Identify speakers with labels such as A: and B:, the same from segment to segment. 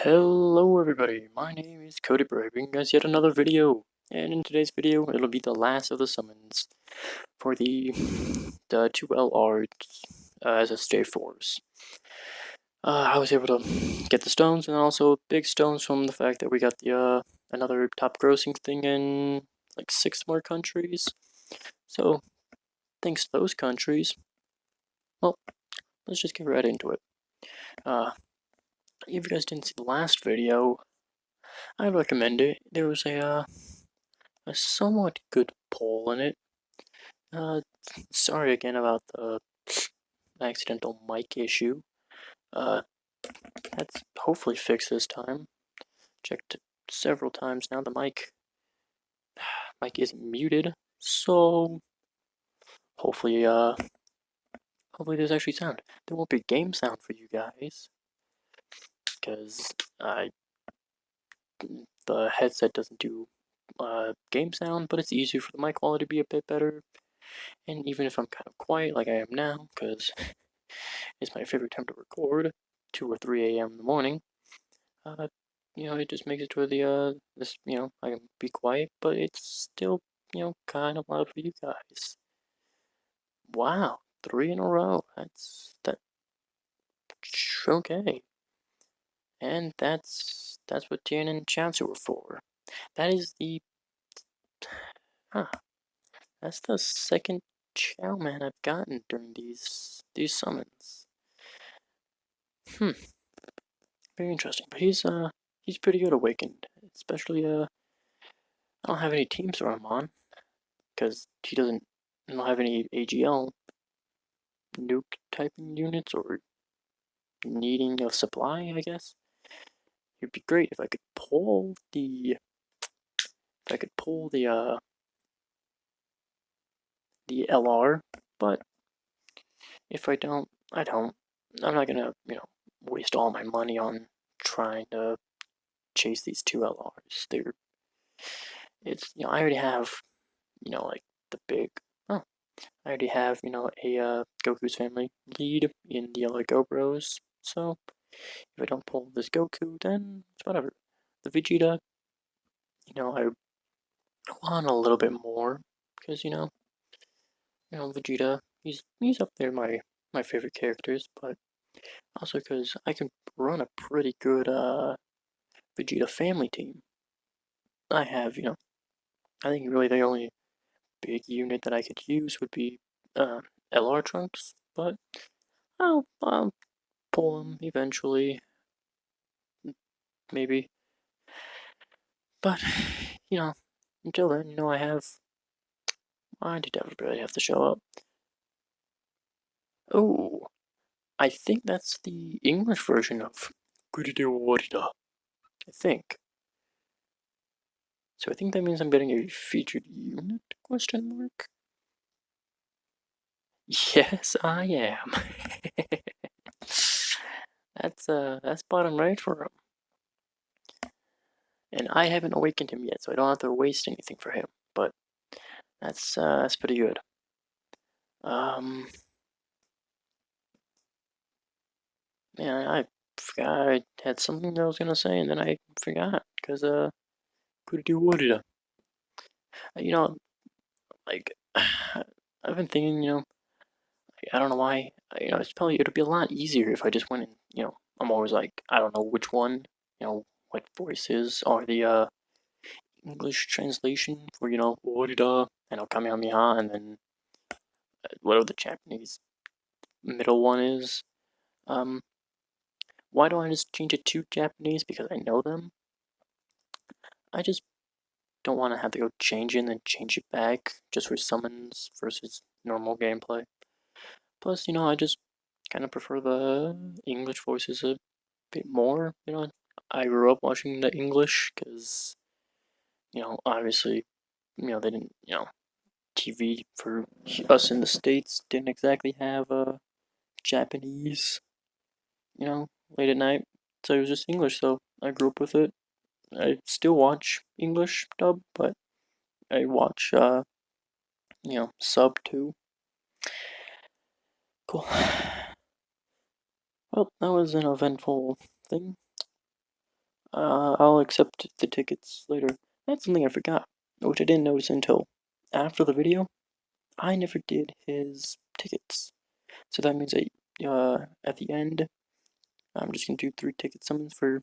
A: Hello everybody, my name is Cody Bray, bringing you guys yet another video. And in today's video, it'll be the last of the summons for the 2LR as a stage force. I was able to get the stones, and also big stones from the fact that we got the another top grossing thing in like 6 more countries. So, thanks to those countries, well, let's just get right into it. If you guys didn't see the last video, I recommend it. There was a somewhat good poll in it. Uh, Sorry again about the accidental mic issue. Uh, that's hopefully fixed this time. Checked several times now. The mic isn't muted, so hopefully hopefully there's actually sound. There won't be game sound for you guys because the headset doesn't do game sound, but it's easier for the mic quality to be a bit better. And even if I'm kind of quiet like I am now, because it's my favorite time to record, 2 or 3 a.m. in the morning, uh, it just makes it to I can be quiet, but it's still, kind of loud for you guys. Wow, 3 in a row. That. Okay. And that's what Jan and Chancellor were for. That is huh, that's the second Chow Man I've gotten during these summons. Very interesting. But he's pretty good awakened. Especially I don't have any teams for him on because he doesn't I don't have any AGL nuke typing units or needing of supply, I guess. It'd be great if I could pull the LR, but if I don't, I don't. I'm not gonna, waste all my money on trying to chase these 2 LRs. I already have, like the big, oh, I already have, a Goku's family lead in the other GoPros. So if I don't pull this Goku, then it's whatever. The Vegeta, I want a little bit more because Vegeta, he's up there my favorite characters, but also because I can run a pretty good Vegeta family team. I have, I think really the only big unit that I could use would be LR Trunks, but I'll pull him eventually, maybe. But until then, I did everybody have to show up. Oh, I think that's the English version of Kuride Warida. I think. So I think that means I'm getting a featured unit? Question mark. Yes, I am. That's bottom right for him. And I haven't awakened him yet, so I don't have to waste anything for him. But that's pretty good. Um, Man, I forgot I had something that I was gonna say, and then I forgot because could do what did you know like I've been thinking, I don't know why, it's probably it'd be a lot easier if I just went and I'm always like I don't know which one, what voices are the English translation for Orida and Kamehameha, and then whatever the Japanese middle one is. Um, why do I just change it to Japanese? Because I know them. I just don't want to have to go change it and then change it back just for summons versus normal gameplay. Plus, I just kind of prefer the English voices a bit more. I grew up watching the English because, obviously, they didn't, TV for us in the States didn't exactly have Japanese, late at night. So it was just English, so I grew up with it. I still watch English dub, but I watch, sub too. Cool. Well, that was an eventful thing. I'll accept the tickets later. That's something I forgot, which I didn't notice until after the video. I never did his tickets. So that means that at the end, I'm just gonna do 3 ticket summons for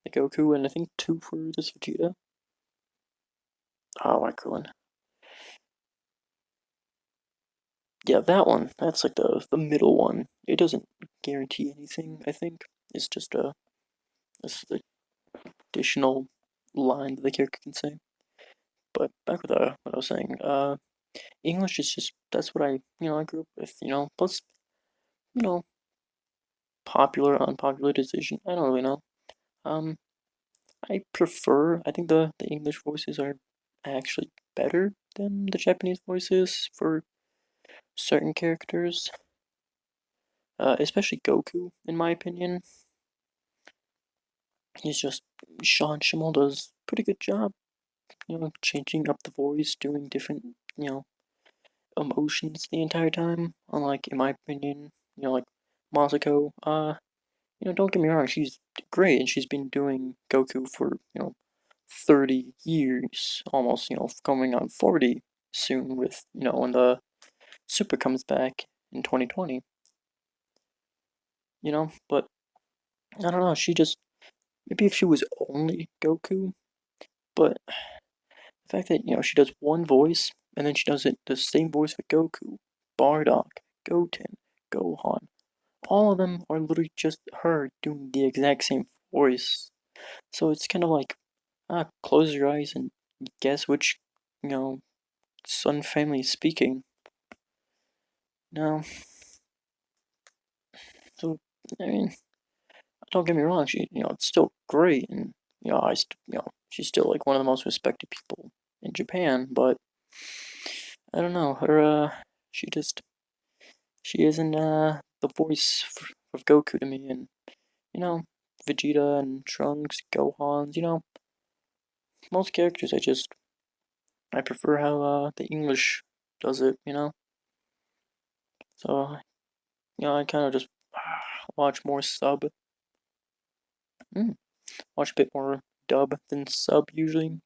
A: the Goku and I think 2 for this Vegeta. Oh, my god. Yeah, that one. That's like the middle one. It doesn't guarantee anything, I think. It's just a additional line that the character can say. But back with what I was saying. English is just that's what I grew up with. Plus you know popular unpopular decision. I don't really know. Um, I prefer. I think the English voices are actually better than the Japanese voices for certain characters. Especially Goku, in my opinion. He's just Sean Schimmel does pretty good job. Changing up the voice, doing different emotions the entire time. Unlike, in my opinion, like Masako. Don't get me wrong, she's great and she's been doing Goku for 30 years, almost coming on 40 soon with when the Super comes back in 2020. But I don't know. She just maybe if she was only Goku, but the fact that she does one voice and then she does it the same voice for Goku, Bardock, Goten, Gohan. All of them are literally just her doing the exact same voice. So it's kind of like, close your eyes and guess which, Sun family is speaking. No, so I mean, don't get me wrong. It's still great, and she's still like one of the most respected people in Japan. But I don't know her. She just she isn't the voice of Goku to me, and you know, Vegeta and Trunks, Gohan's. Most characters I prefer how the English does it. So I kind of just watch more sub. Mm, watch a bit more dub than sub usually.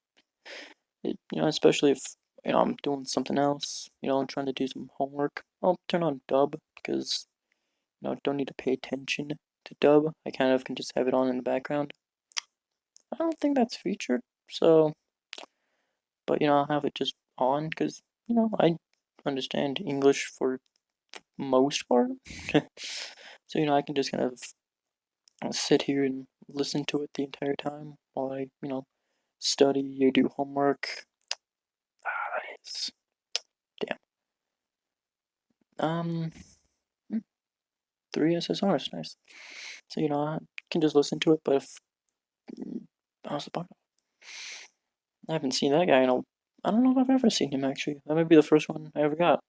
A: Especially if I'm doing something else. I'm trying to do some homework. I'll turn on dub because don't need to pay attention to dub. I kind of can just have it on in the background. I don't think that's featured, so but I'll have it just on because I understand English for most part. So I can just kind of sit here and listen to it the entire time while I study or do homework. It's, damn. Um, hmm, 3 SSRs, nice. So I can just listen to it. But if how's the bug? I haven't seen that guy in a. I don't know if I've ever seen him actually. That might be the first one I ever got.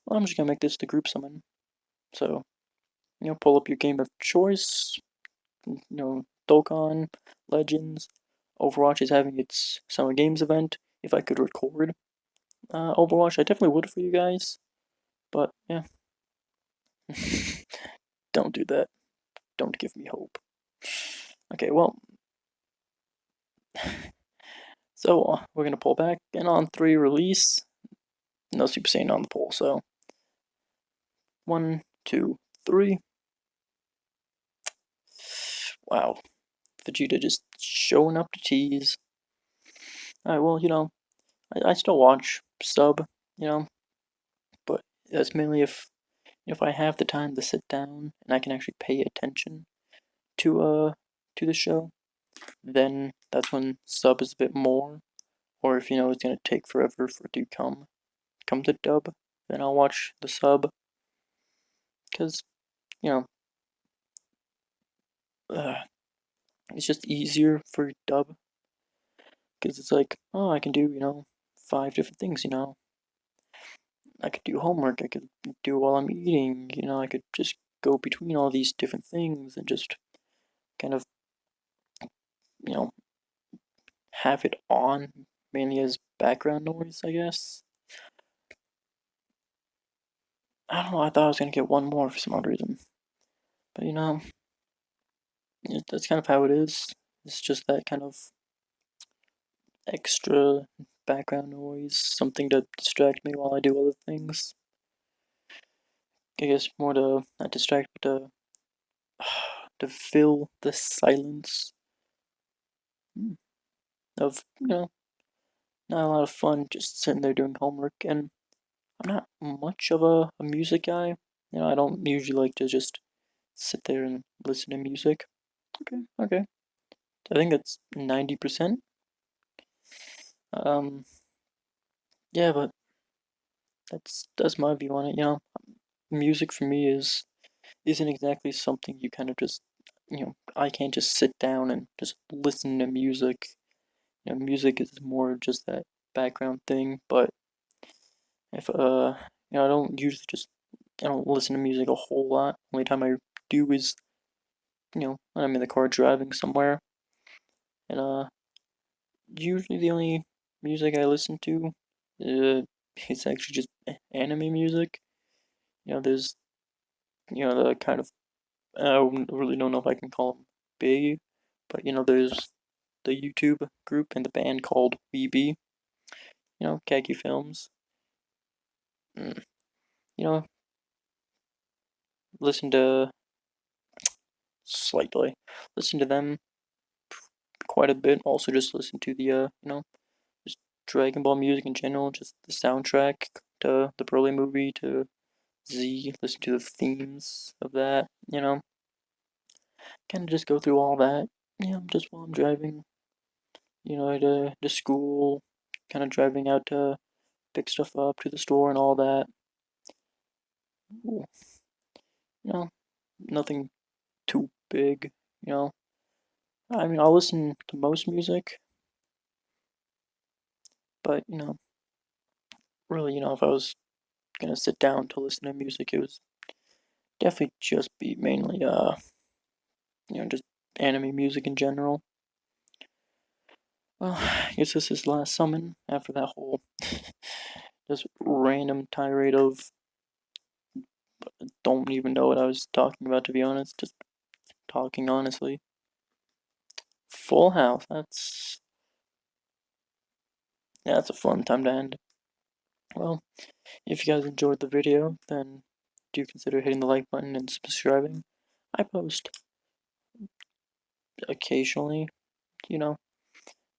A: Well, I'm just gonna make this the group summon. So pull up your game of choice. Dokkan, Legends, Overwatch is having its Summer Games event. If I could record Overwatch, I definitely would for you guys. But yeah, don't do that. Don't give me hope. Okay, well, so we're gonna pull back, and on 3 release, no Super Saiyan on the pull. So 1, 2, 3. Wow, Vegeta just showing up to tease. Alright, well, I still watch sub, you know, but that's mainly if I have the time to sit down and I can actually pay attention to to the show, then that's when sub is a bit more. Or if it's gonna take forever for it to come to dub, then I'll watch the sub. Cause you know, it's just easier for dub. Cause it's like, oh, I can do 5 different things. I could do homework. I could do while I'm eating. I could just go between all these different things and just kind of you know have it on mainly as background noise, I guess. I don't know. I thought I was gonna get one more for some odd reason, but that's kind of how it is. It's just that kind of extra background noise, something to distract me while I do other things. I guess more to not distract, but to fill the silence of, not a lot of fun just sitting there doing homework. And I'm not much of a music guy. I don't usually like to just sit there and listen to music. Okay, okay. I think that's 90%. Um, yeah, but that's my view on it. Music for me isn't exactly something you kind of just, I can't just sit down and just listen to music. Music is more just that background thing. But if I don't usually just I don't listen to music a whole lot. Only time I do is when I'm in the car driving somewhere. And usually the only music I listen to, it's actually just anime music. There's the kind of really don't know if I can call them big, but there's the YouTube group and the band called Weeby. Khaki Films. Mm, You know, listen to slightly, listen to them quite a bit. Also, just listen to the just Dragon Ball music in general, just the soundtrack to the Broly movie to Z. Listen to the themes of that. Kind of just go through all that. Just while I'm driving. To school. Kind of driving out to pick stuff up to the store and all that. Ooh, you know, nothing too big. You know, I mean, I'll listen to most music, but really, if I was gonna sit down to listen to music, it was definitely just be mainly just anime music in general. Well, I guess this is last summon after that whole just random tirade of don't even know what I was talking about, to be honest. Just talking honestly. Full House. That's a fun time to end. Well, if you guys enjoyed the video, then do consider hitting the like button and subscribing. I post occasionally, you know,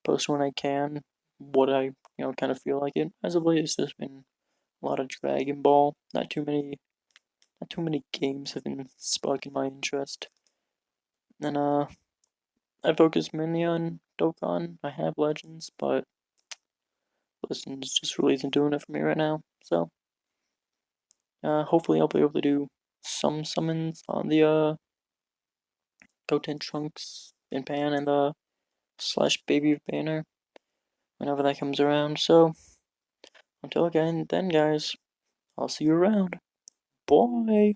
A: post when I can, what I, kind of feel like it. As of late, it's just been a lot of Dragon Ball. Not too many games have been sparking my interest. And I focus mainly on Dokkan. I have Legends, but Legends just really isn't doing it for me right now. So hopefully I'll be able to do some summons on the Goten Trunks in Pan and the slash Baby banner whenever that comes around. So until again, then guys, I'll see you around. Bye.